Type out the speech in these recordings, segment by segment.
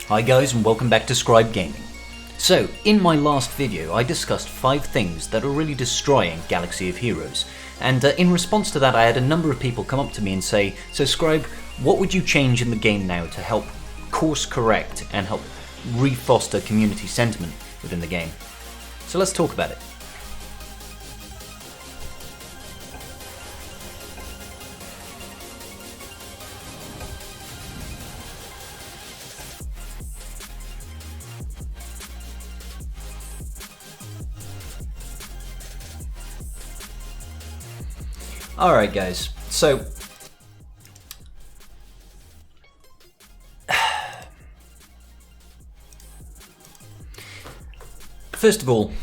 Hi guys and welcome back to Scrybe Gaming. So, in my last video I discussed 5 things that are really destroying Galaxy of Heroes, and in response to that I had a number of people come up to me and say, so Scrybe, what would you change in the game now to help course correct and help re-foster community sentiment within the game? So let's talk about it. Alright guys, so first of all,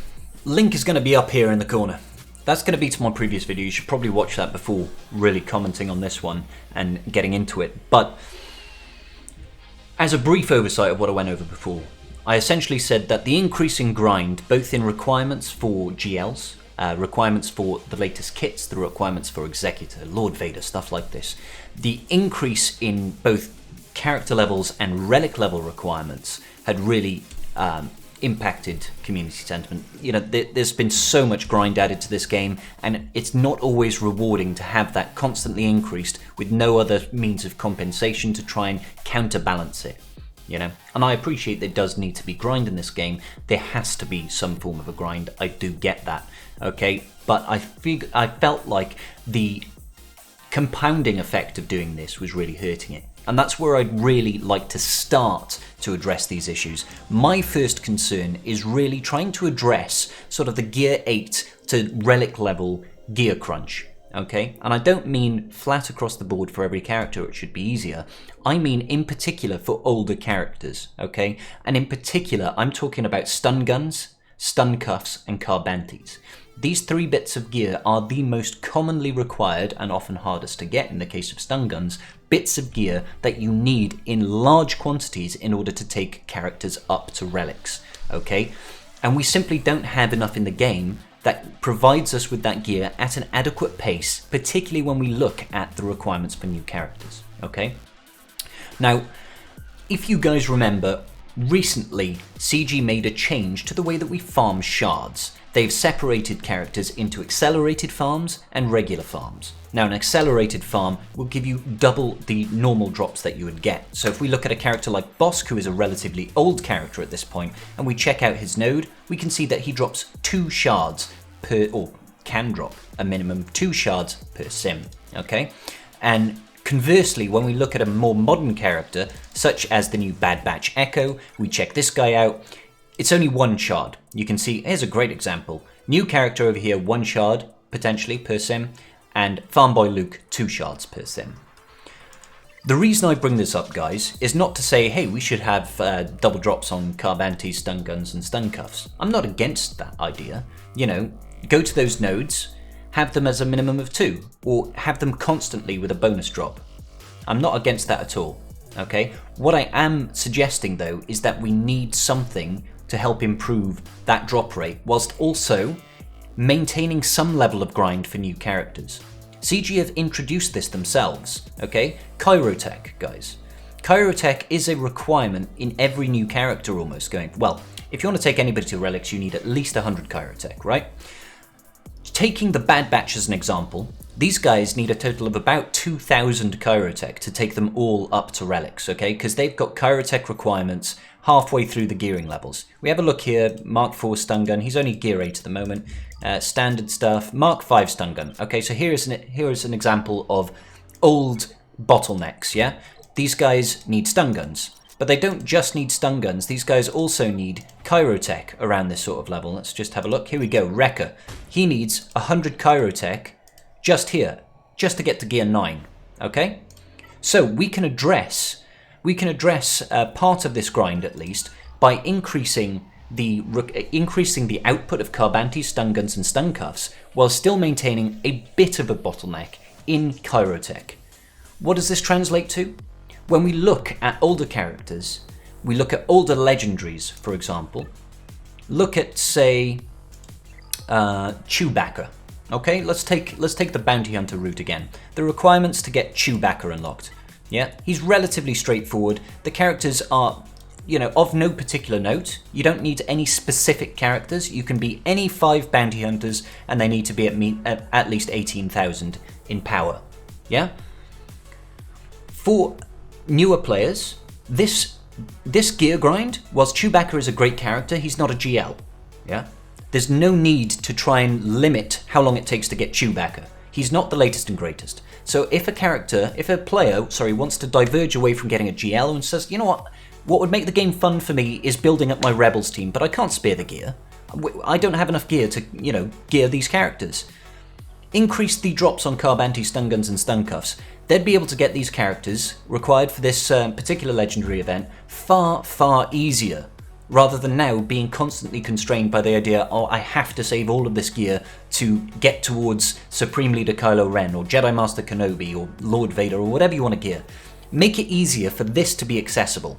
link is going to be up here in the corner. That's going to be to my previous video. You should probably watch that before really commenting on this one and getting into it. But as a brief oversight of what I went over before, I essentially said that the increasing grind, both in requirements for GLs, requirements for the latest kits, the requirements for Executor, Lord Vader, stuff like this. The increase in both character levels and relic level requirements had really impacted community sentiment. You know, there's been so much grind added to this game, and it's not always rewarding to have that constantly increased with no other means of compensation to try and counterbalance it. You know, and I appreciate there does need to be grind in this game. There has to be some form of a grind. I do get that, okay? But I felt like the compounding effect of doing this was really hurting it. And that's where I'd really like to start to address these issues. My first concern is really trying to address sort of the Gear 8 to Relic level gear crunch. Okay, and I don't mean flat across the board for every character, it should be easier. I mean in particular for older characters, okay? And in particular, I'm talking about stun guns, stun cuffs, and carbantes. These 3 bits of gear are the most commonly required and often hardest to get in the case of stun guns, bits of gear that you need in large quantities in order to take characters up to relics, okay? And we simply don't have enough in the game that provides us with that gear at an adequate pace, particularly when we look at the requirements for new characters, okay? Now, if you guys remember, recently CG made a change to the way that we farm shards. They've separated characters into accelerated farms and regular farms. Now, an accelerated farm will give you double the normal drops that you would get. So if we look at a character like Bosk, who is a relatively old character at this point, and we check out his node, we can see that he drops 2 shards per, or can drop a minimum of 2 shards per sim, okay? And conversely, when we look at a more modern character, such as the new Bad Batch Echo, we check this guy out, it's only 1 shard. You can see, here's a great example. New character over here, 1 shard, potentially, per sim, and Farm Boy Luke, 2 shards per sim. The reason I bring this up, guys, is not to say, hey, we should have double drops on carbantes, stun guns, and stun cuffs. I'm not against that idea. You know, go to those nodes, have them as a minimum of 2, or have them constantly with a bonus drop. I'm not against that at all, okay? What I am suggesting, though, is that we need something to help improve that drop rate, whilst also maintaining some level of grind for new characters. CG have introduced this themselves, okay? Chirotech, guys. Chirotech is a requirement in every new character almost going, well, if you want to take anybody to relics, you need at least 100 Chirotech, right? Taking the Bad Batch as an example, these guys need a total of about 2,000 Chirotech to take them all up to relics, okay? Because they've got Chirotech requirements halfway through the gearing levels. We have a look here, Mark 4 stun gun, he's only gear 8 at the moment, standard stuff, Mark 5 stun gun. Okay, so here is an example of old bottlenecks, yeah? These guys need stun guns, but they don't just need stun guns, these guys also need Chirotech around this sort of level. Let's just have a look, here we go, Wrecker. He needs 100 Chirotech just here, just to get to gear 9, okay? So we can address part of this grind at least by increasing the output of carbantes, stun guns, and stun cuffs, while still maintaining a bit of a bottleneck in Chirotech. What does this translate to? When we look at older characters, we look at older legendaries, for example. Look at, say, Chewbacca. Okay, let's take the bounty hunter route again. The requirements to get Chewbacca unlocked. Yeah, he's relatively straightforward. The characters are of no particular note. You don't need any specific characters. You can be any 5 bounty hunters, and they need to be at least 18,000 in power. Yeah? For newer players, this gear grind, whilst Chewbacca is a great character, he's not a GL. Yeah? There's no need to try and limit how long it takes to get Chewbacca. He's not the latest and greatest. So if a player wants to diverge away from getting a GL and says, you know what would make the game fun for me is building up my Rebels team, but I can't spare the gear. I don't have enough gear to, gear these characters. Increase the drops on Carbanti, stun guns, and stun cuffs. They'd be able to get these characters required for this particular legendary event far, far easier, rather than now being constantly constrained by the idea, I have to save all of this gear to get towards Supreme Leader Kylo Ren, or Jedi Master Kenobi, or Lord Vader, or whatever you want to gear. Make it easier for this to be accessible.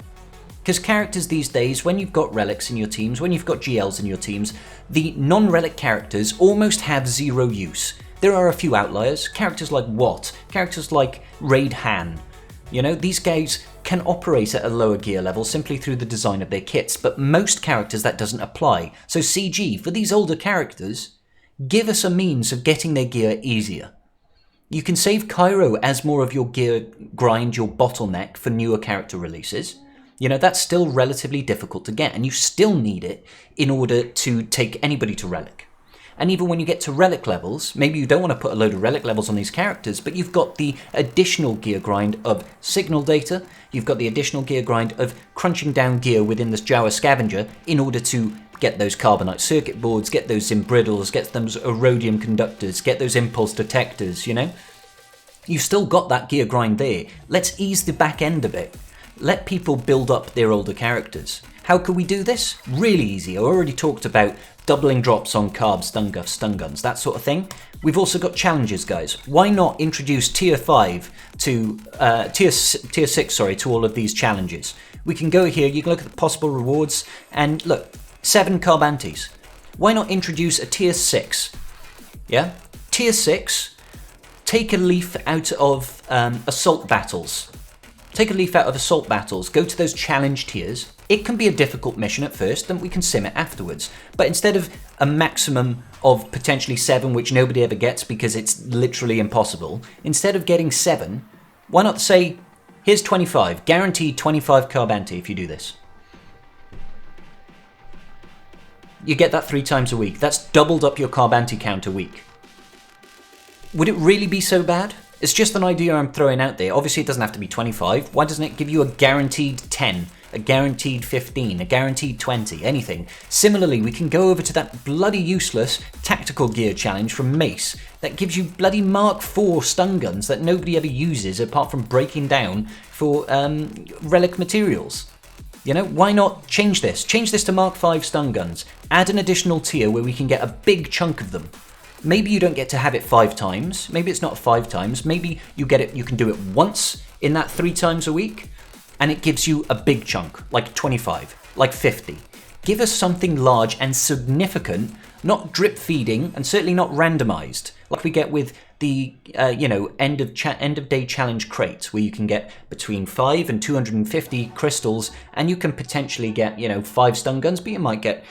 Because characters these days, when you've got relics in your teams, when you've got GLs in your teams, the non-relic characters almost have zero use. There are a few outliers, characters like Watt, characters like Raid Han. These guys can operate at a lower gear level simply through the design of their kits, but most characters that doesn't apply. So CG, for these older characters, give us a means of getting their gear easier. You can save Cairo as more of your gear grind, your bottleneck for newer character releases. That's still relatively difficult to get, and you still need it in order to take anybody to relic. And even when you get to relic levels, maybe you don't want to put a load of relic levels on these characters, but you've got the additional gear grind of signal data, you've got the additional gear grind of crunching down gear within this Jawa scavenger in order to get those carbonite circuit boards, get those Zimbriddles, get those Erodium conductors, get those impulse detectors, You've still got that gear grind there. Let's ease the back end a bit. Let people build up their older characters. How could we do this? Really easy. I already talked about doubling drops on carbs, stun guns, that sort of thing. We've also got challenges, guys. Why not introduce tier 5 to tier 6, to all of these challenges? We can go here, you can look at the possible rewards, and look, 7 carbantes. Why not introduce a tier 6? Yeah? Tier 6, take a leaf out of assault battles. Take a leaf out of assault battles, go to those challenge tiers. It can be a difficult mission at first, then we can sim it afterwards. But instead of a maximum of potentially 7, which nobody ever gets because it's literally impossible, instead of getting 7, why not say, here's 25, guaranteed 25 Carbante if you do this. You get that 3 times a week. That's doubled up your Carbante count a week. Would it really be so bad? It's just an idea I'm throwing out there. Obviously, it doesn't have to be 25. Why doesn't it give you a guaranteed 10, a guaranteed 15, a guaranteed 20, anything? Similarly, we can go over to that bloody useless tactical gear challenge from Mace that gives you bloody Mark IV stun guns that nobody ever uses apart from breaking down for relic materials. Why not change this? Change this to Mark V stun guns. Add an additional tier where we can get a big chunk of them. Maybe you don't get to have it 5 times. Maybe it's not 5 times. Maybe you get it. You can do it once in that 3 times a week, and it gives you a big chunk, like 25, like 50. Give us something large and significant, not drip feeding, and certainly not randomized, like we get with the end of day challenge crates, where you can get between 5 and 250 crystals, and you can potentially get 5 stun guns, but you might get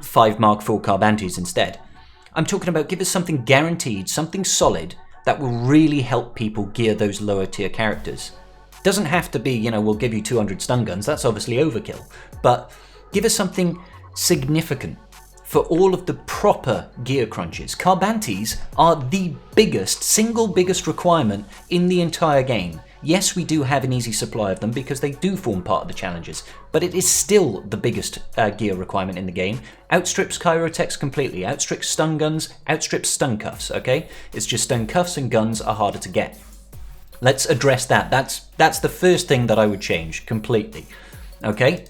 5 Mark IV Carbantes instead. I'm talking about give us something guaranteed, something solid that will really help people gear those lower tier characters. Doesn't have to be, we'll give you 200 stun guns, that's obviously overkill. But give us something significant for all of the proper gear crunches. Carbantes are the single biggest requirement in the entire game. Yes, we do have an easy supply of them because they do form part of the challenges, but it is still the biggest gear requirement in the game. Outstrips Kyrotex completely, outstrips stun guns, outstrips stun cuffs, okay? It's just stun cuffs and guns are harder to get. Let's address that. That's the first thing that I would change completely, okay?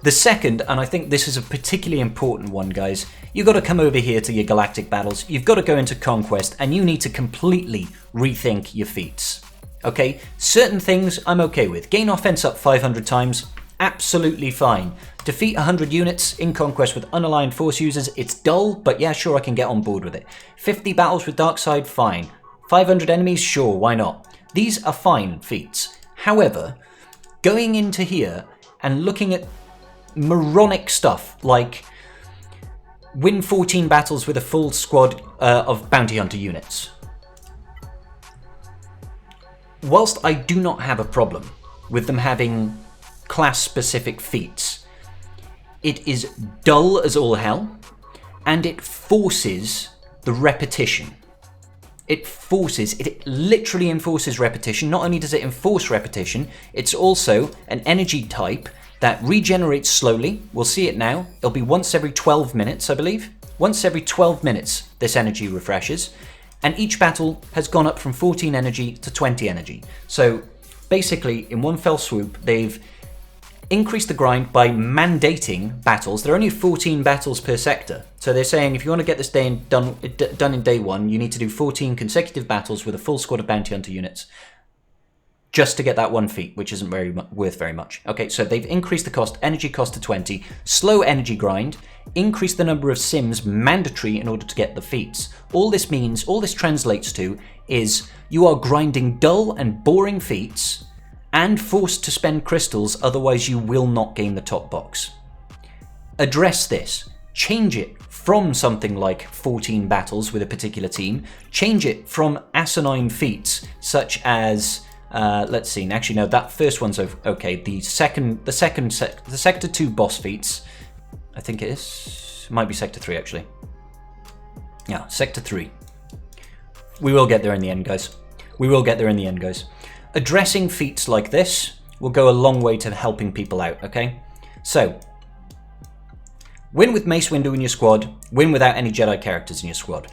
The second, and I think this is a particularly important one, guys, you've got to come over here to your galactic battles, you've got to go into Conquest, and you need to completely rethink your feats. Okay, certain things I'm okay with. Gain offense up 500 times, absolutely fine. Defeat 100 units in Conquest with unaligned force users, it's dull, but yeah, sure, I can get on board with it. 50 battles with Darkside, fine. 500 enemies, sure, why not? These are fine feats. However, going into here, and looking at moronic stuff like win 14 battles with a full squad of bounty hunter units. Whilst I do not have a problem with them having class-specific feats, it is dull as all hell, and it forces the repetition. It literally enforces repetition. Not only does it enforce repetition, it's also an energy type that regenerates slowly. We'll see it now. It'll be once every 12 minutes, I believe. Once every 12 minutes, this energy refreshes. And each battle has gone up from 14 energy to 20 energy. So basically, in one fell swoop, they've increased the grind by mandating battles. There are only 14 battles per sector. So they're saying if you want to get this day done in day one, you need to do 14 consecutive battles with a full squad of bounty hunter units just to get that one feat, which isn't worth very much. Okay, so they've increased the energy cost to 20, slow energy grind, increase the number of sims mandatory in order to get the feats. All this translates to is you are grinding dull and boring feats and forced to spend crystals, otherwise you will not gain the top box. Address this. Change it from something like 14 battles with a particular team. Change it from asinine feats such as let's see. Actually, no. That first one's okay. The sector 2 boss feats. I think it is. It might be sector 3 actually. Yeah, sector 3. We will get there in the end, guys. We will get there in the end, guys. Addressing feats like this will go a long way to helping people out. Okay, so win with Mace Windu in your squad. Win without any Jedi characters in your squad.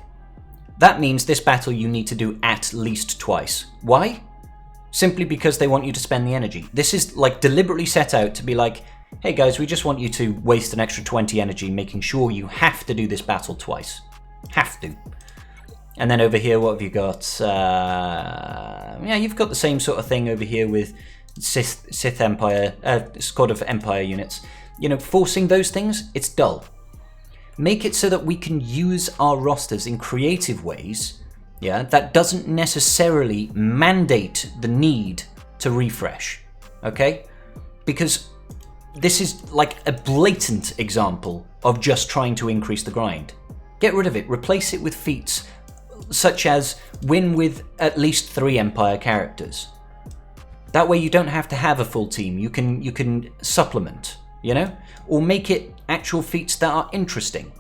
That means this battle you need to do at least twice. Why? Simply because they want you to spend the energy. This is like deliberately set out to be like, hey guys, we just want you to waste an extra 20 energy making sure you have to do this battle twice. Have to. And then over here, what have you got? Yeah, you've got the same sort of thing over here with Sith Empire, squad of Empire units. You know, forcing those things, it's dull. Make it so that we can use our rosters in creative ways. Yeah, that doesn't necessarily mandate the need to refresh, okay? Because this is like a blatant example of just trying to increase the grind. Get rid of it, replace it with feats such as win with at least 3 Empire characters. That way you don't have to have a full team, you can supplement, you know? Or make it actual feats that are interesting.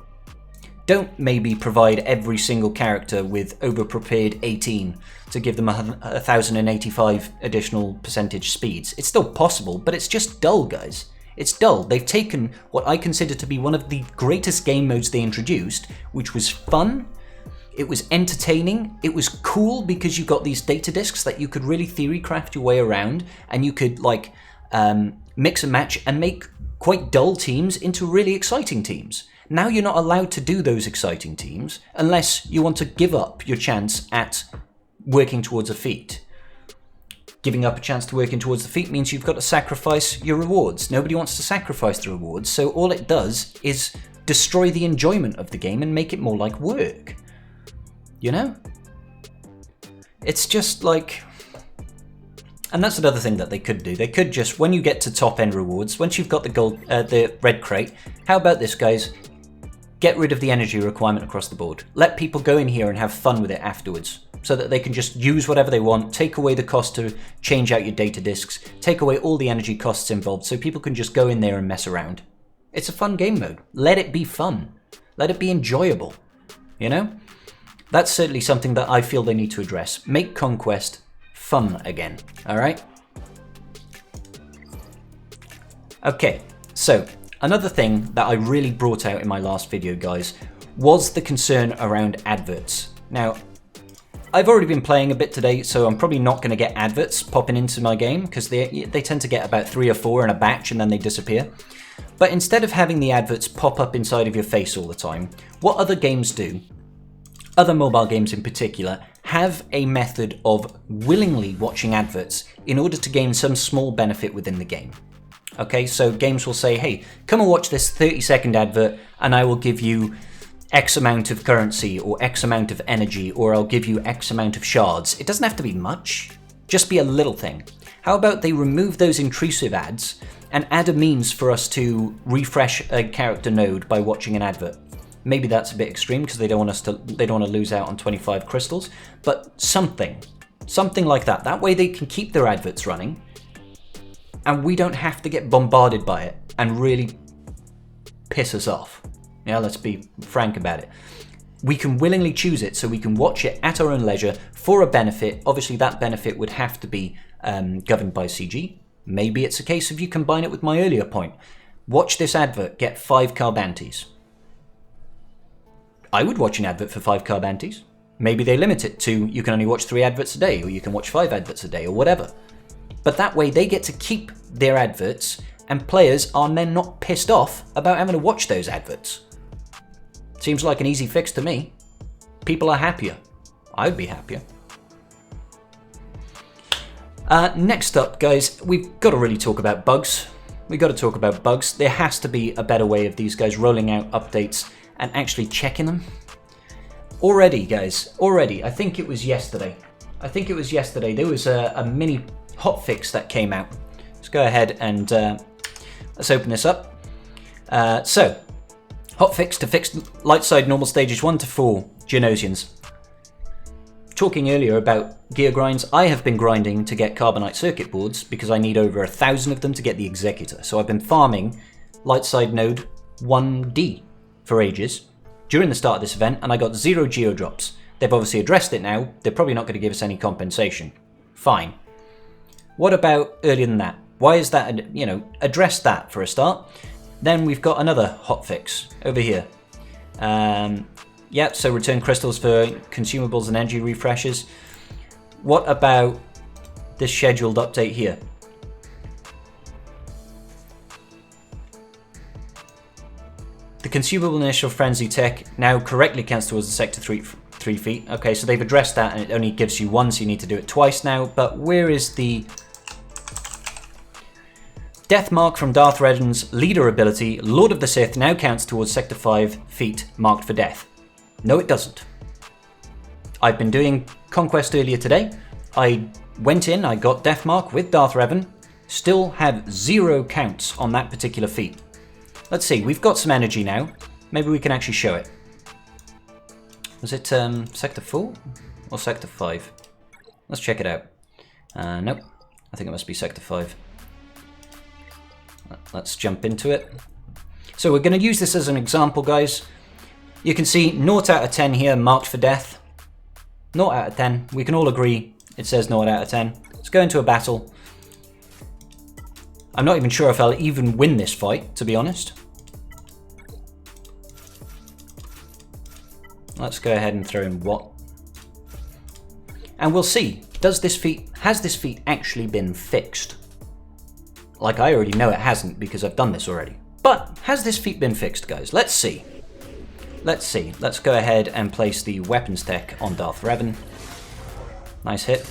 Don't maybe provide every single character with over-prepared 18 to give them 1,085 additional percentage speeds. It's still possible, but it's just dull, guys. It's dull. They've taken what I consider to be one of the greatest game modes they introduced, which was fun, it was entertaining, it was cool because you got these data discs that you could really theory craft your way around, and you could like mix and match and make quite dull teams into really exciting teams. Now you're not allowed to do those exciting teams unless you want to give up your chance at working towards a feat. Giving up a chance to working towards the feat means you've got to sacrifice your rewards. Nobody wants to sacrifice the rewards, so all it does is destroy the enjoyment of the game and make it more like work. You know? It's just like... And that's another thing that they could do. They could just, when you get to top end rewards, once you've got the gold, the red crate, how about this, guys? Get rid of the energy requirement across the board. Let people go in here and have fun with it afterwards, so that they can just use whatever they want, take away the cost to change out your data discs, take away all the energy costs involved, so people can just go in there and mess around. It's a fun game mode. Let it be fun. Let it be enjoyable. You know? That's certainly something that I feel they need to address. Make Conquest fun again. Alright? Okay, so another thing that I really brought out in my last video, guys, was the concern around adverts. Now, I've already been playing a bit today, so I'm probably not going to get adverts popping into my game, because they tend to get about 3 or 4 in a batch and then they disappear. But instead of having the adverts pop up inside of your face all the time, what other games do, other mobile games in particular, have a method of willingly watching adverts in order to gain some small benefit within the game. Okay, so games will say, hey, come and watch this 30-second advert and I will give you X amount of currency or X amount of energy, or I'll give you X amount of shards. It doesn't have to be much, just be a little thing. How about they remove those intrusive ads and add a means for us to refresh a character node by watching an advert. Maybe that's a bit extreme because they don't want to lose out on 25 crystals, but something like that. That way they can keep their adverts running, and we don't have to get bombarded by it and really piss us off. Yeah, let's be frank about it. We can willingly choose it, so we can watch it at our own leisure for a benefit. Obviously, that benefit would have to be governed by CG. Maybe it's a case of you combine it with my earlier point. Watch this advert, get 5 carbantes. I would watch an advert for 5 carbantes. Maybe they limit it to you can only watch 3 adverts a day, or you can watch 5 adverts a day, or whatever. But that way they get to keep their adverts, and players are then not pissed off about having to watch those adverts. Seems like an easy fix to me. People are happier. I would be happier. Next up, guys, we've got to really talk about bugs. We've got to talk about bugs. There has to be a better way of these guys rolling out updates and actually checking them. Already, guys, I think it was yesterday. There was a mini hotfix that came out. Let's go ahead and let's open this up. So, hotfix to fix light side normal stages 1 to 4 Geonosians. Talking earlier about gear grinds, I have been grinding to get carbonite circuit boards because I need over 1,000 of them to get the executor. So I've been farming light side node 1D for ages during the start of this event, and I got 0 geodrops. They've obviously addressed it now. They're probably not going to give us any compensation. Fine. What about earlier than that? Why is that, address that for a start. Then we've got another hotfix over here. Yep, so return crystals for consumables and energy refreshes. What about this scheduled update here? The consumable initial frenzy tech now correctly counts towards the sector 3 feat. Okay, so they've addressed that, and it only gives you 1, so you need to do it twice now. But where is the death mark from Darth Revan's leader ability? Lord of the Sith now counts towards sector 5 feat marked for death. No, it doesn't. I've been doing Conquest earlier today. I went in, I got death mark with Darth Revan. Still have 0 counts on that particular feat. Let's see, we've got some energy now. Maybe we can actually show it. Was it sector 4 or sector 5? Let's check it out. Nope, I think it must be sector 5. Let's jump into it. So we're going to use this as an example, guys. You can see 0 out of 10 here marked for death. 0 out of 10. We can all agree it says 0 out of 10. Let's go into a battle. I'm not even sure if I'll even win this fight, to be honest. Let's go ahead and throw in what. And we'll see, has this feat actually been fixed? Like, I already know it hasn't because I've done this already. But has this feat been fixed, guys? Let's see. Let's go ahead and place the weapons tech on Darth Revan. Nice hit.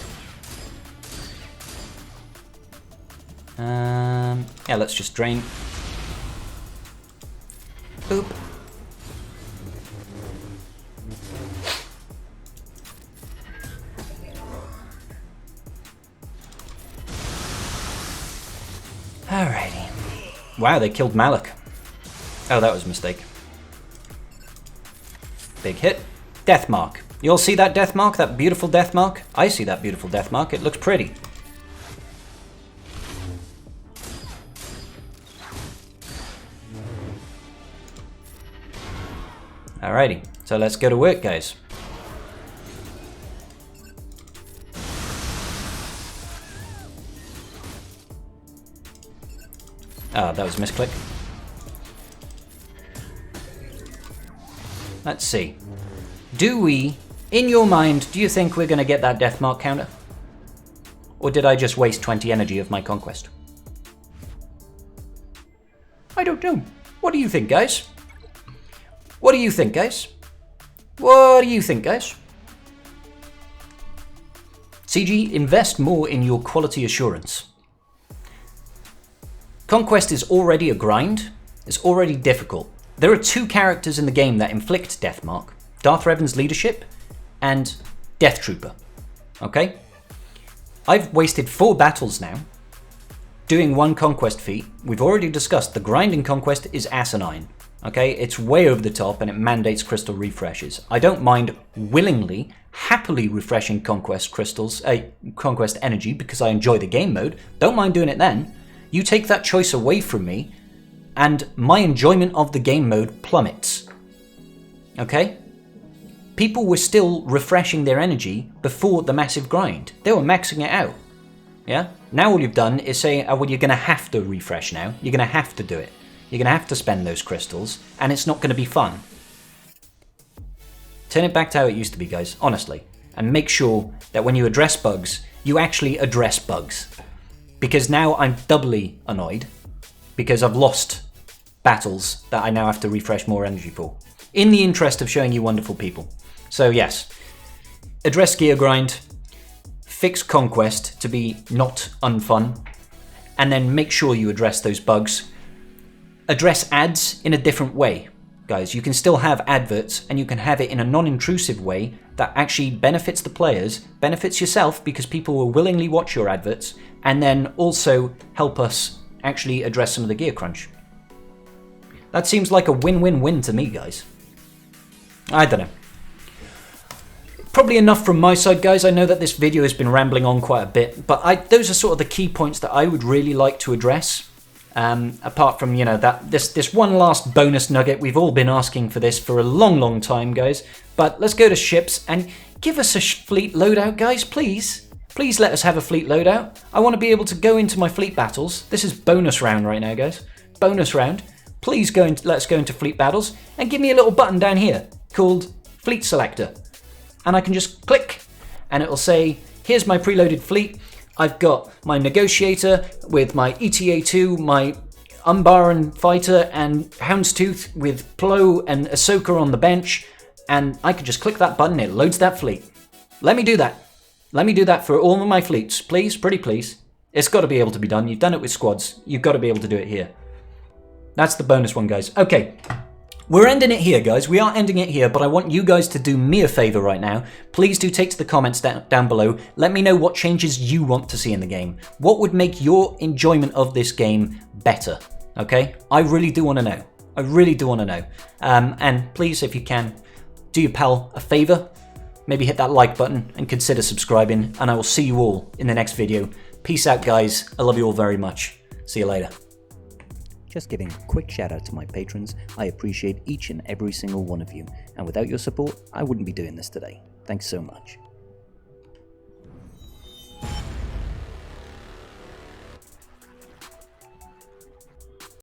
Yeah, let's just drain. Boop. Alrighty. Wow, they killed Malak. Oh, that was a mistake. Big hit. Death mark. You all see that death mark? That beautiful death mark? I see that beautiful death mark. It looks pretty. Alrighty, so let's go to work, guys. Ah, that was a misclick. Let's see. In your mind, do you think we're going to get that death mark counter? Or did I just waste 20 energy of my conquest? I don't know. What do you think, guys? What do you think, guys? CG, invest more in your quality assurance. Conquest is already a grind. It's already difficult. There are 2 characters in the game that inflict death mark. Darth Revan's leadership and Death Trooper. Okay? I've wasted 4 battles now doing one Conquest feat. We've already discussed the grinding Conquest is asinine. Okay, it's way over the top and it mandates crystal refreshes. I don't mind willingly, happily refreshing Conquest crystals, Conquest energy because I enjoy the game mode. Don't mind doing it then. You take that choice away from me and my enjoyment of the game mode plummets. Okay? People were still refreshing their energy before the massive grind. They were maxing it out. Yeah? Now all you've done is say, oh, well, you're going to have to refresh now. You're going to have to do it. You're going to have to spend those crystals, and it's not going to be fun. Turn it back to how it used to be, guys, honestly. And make sure that when you address bugs, you actually address bugs. Because now I'm doubly annoyed, because I've lost battles that I now have to refresh more energy for. In the interest of showing you wonderful people. So yes, address gear grind, fix Conquest to be not unfun, and then make sure you address those bugs. Address ads in a different way, guys. You can still have adverts, and you can have it in a non-intrusive way that actually benefits the players, benefits yourself because people will willingly watch your adverts, and then also help us actually address some of the gear crunch. That seems like a win-win-win to me, guys. I don't know. Probably enough from my side, guys. I know that this video has been rambling on quite a bit, but those are sort of the key points that I would really like to address. Apart from, you know, that this one last bonus nugget. We've all been asking for this for a long time, guys. But let's go to ships and give us a fleet loadout, guys, please. Please let us have a fleet loadout. I want to be able to go into my fleet battles. This is bonus round right now, guys. Bonus round. Please let's go into fleet battles and give me a little button down here called Fleet Selector. And I can just click and it'll say, here's my preloaded fleet. I've got my Negotiator with my ETA2, my Umbaran Fighter and Houndstooth with Plo and Ahsoka on the bench. And I can just click that button, it loads that fleet. Let me do that. Let me do that for all of my fleets, please, pretty please. It's got to be able to be done. You've done it with squads. You've got to be able to do it here. That's the bonus one, guys. Okay. We're ending it here, guys. We are ending it here, but I want you guys to do me a favor right now. Please do take to the comments down below. Let me know what changes you want to see in the game. What would make your enjoyment of this game better? Okay? I really do want to know. I really do want to know. And please, if you can, do your pal a favor. Maybe hit that like button and consider subscribing. And I will see you all in the next video. Peace out, guys. I love you all very much. See you later. Just giving a quick shout out to my patrons. I appreciate each and every single one of you, and without your support, I wouldn't be doing this today. Thanks so much.